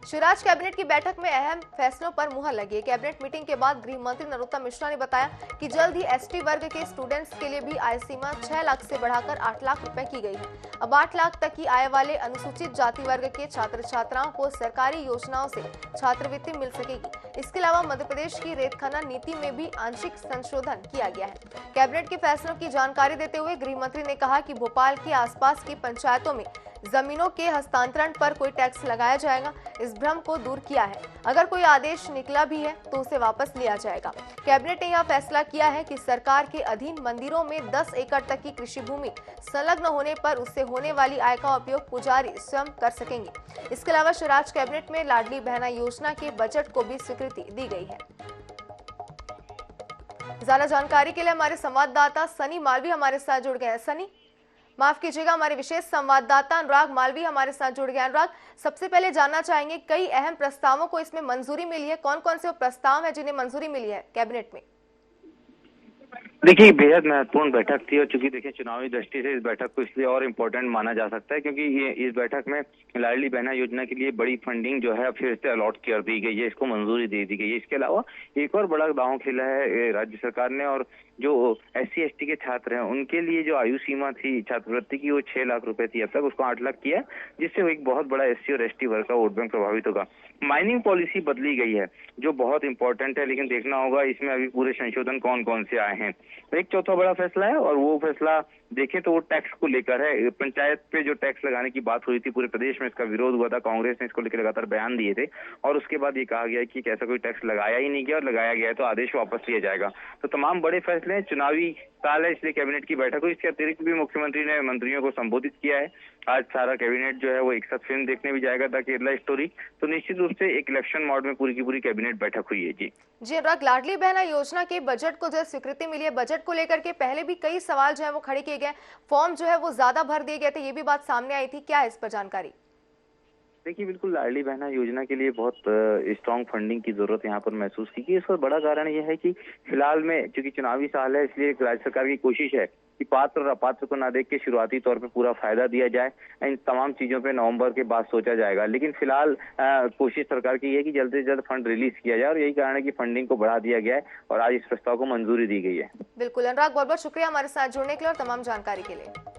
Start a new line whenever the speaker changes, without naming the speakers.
Shivraj cabinet की बैठक में अहम फैसलों पर मुहर लगी। कैबिनेट मीटिंग के बाद गृह मंत्री नरोत्तम मिश्रा ने बताया कि जल्द ही एसटी वर्ग के स्टूडेंट्स के लिए भी आय सीमा 6 लाख से बढ़ाकर 8 लाख रुपए की गई है। अब 8 लाख तक की आय वाले अनुसूचित जाति वर्ग के छात्र छात्राओं को सरकारी योजनाओं से छात्रवृत्ति मिल सकेगी। इसके अलावा मध्य प्रदेश की रेत खनन नीति में भी आंशिक संशोधन किया गया है। कैबिनेट के फैसलों की जानकारी देते हुए गृह मंत्री ने कहा कि भोपाल के आसपास की पंचायतों में जमीनों के हस्तांतरण पर कोई टैक्स लगाया जाएगा। इस भ्रम को दूर किया है। अगर कोई आदेश निकला भी है तो उसे वापस लिया जाएगा। कैबिनेट ने यह फैसला किया है कि सरकार के अधीन मंदिरों में 10 एकड़ तक की कृषि भूमि संलग्न होने पर उससे होने वाली आय का उपयोग पुजारी स्वयं कर सकेंगे। इसके अलावा शिवराज कैबिनेट में लाडली बहना योजना के बजट को भी स्वीकृति दी गई है। ज्यादा जानकारी के लिए हमारे संवाददाता सनी मालवी हमारे साथ जुड़ गए हैं। सनी, माफ कीजिएगा, हमारे विशेष संवाददाता अनुराग मालवी हमारे साथ जुड़ गए। अनुराग, सबसे पहले जानना चाहेंगे, कई अहम प्रस्तावों को इसमें मंजूरी मिली है। कौन कौन से वो प्रस्ताव हैं जिन्हें मंजूरी मिली है कैबिनेट में?
देखिए, बेहद महत्वपूर्ण बैठक थी और चूंकि देखिए चुनावी दृष्टि से इस बैठक को इसलिए और इम्पोर्टेंट माना जा सकता है क्योंकि ये इस बैठक में लाडली बहना योजना के लिए बड़ी फंडिंग जो है फिर से अलॉट कर दी गई है, इसको मंजूरी दे दी गई है। इसके अलावा एक और बड़ा दांव खेला है राज्य सरकार ने, और जो SC/ST के छात्र हैं उनके लिए जो आयु सीमा थी छात्रवृत्ति की वो 6 लाख रुपए थी, अब तक उसको 8 लाख किया, जिससे एक बहुत बड़ा SC और ST वर्ग का वोट बैंक प्रभावित होगा। माइनिंग पॉलिसी बदली गई है जो बहुत इंपॉर्टेंट है, लेकिन देखना होगा इसमें अभी पूरे संशोधन कौन कौन से आए हैं। एक चौथा बड़ा फैसला है और वो फैसला देखें तो वो टैक्स को लेकर है। पंचायत पे जो टैक्स लगाने की बात हुई थी, पूरे प्रदेश में इसका विरोध हुआ था, कांग्रेस ने इसको लेकर लगातार बयान दिए थे और उसके बाद ये कहा गया कि ऐसा कोई टैक्स लगाया ही नहीं गया और लगाया गया है तो आदेश वापस लिया जाएगा। तो तमाम बड़े फैसले हैं, चुनावी साल है इसलिए कैबिनेट की बैठक हुई। इसके अतिरिक्त भी मुख्यमंत्री ने मंत्रियों को संबोधित किया है। आज सारा कैबिनेट जो है वो एक साथ फिल्म देखने भी जाएगा द केरला स्टोरी। तो निश्चित रूप से एक इलेक्शन मोड में पूरी की पूरी कैबिनेट बैठक हुई है। जी
अनुराग, लाडली बहना योजना के बजट को जो स्वीकृति मिली है, बजट को लेकर के पहले भी कई सवाल जो है वो खड़े किए गए, फॉर्म जो है वो ज्यादा भर दिए गए थे, ये भी बात सामने आई थी, क्या है इस पर जानकारी?
देखिए, बिल्कुल लाडली बहना योजना के लिए बहुत स्ट्रॉन्ग फंडिंग की जरूरत यहाँ पर महसूस की गई। इसका बड़ा कारण यह है कि फिलहाल में चूंकि चुनावी साल है इसलिए राज्य सरकार की कोशिश है कि पात्र और अपात्र को ना देख के शुरुआती तौर पे पूरा फायदा दिया जाए। इन तमाम चीजों पे नवंबर के बाद सोचा जाएगा, लेकिन फिलहाल कोशिश सरकार की है कि जल्द से जल्द फंड रिलीज किया जाए और यही कारण है कि फंडिंग को बढ़ा दिया गया है और आज इस प्रस्ताव को मंजूरी दी गई है।
बिल्कुल अनुराग, बहुत बहुत शुक्रिया हमारे साथ जुड़ने के लिए और तमाम जानकारी के लिए।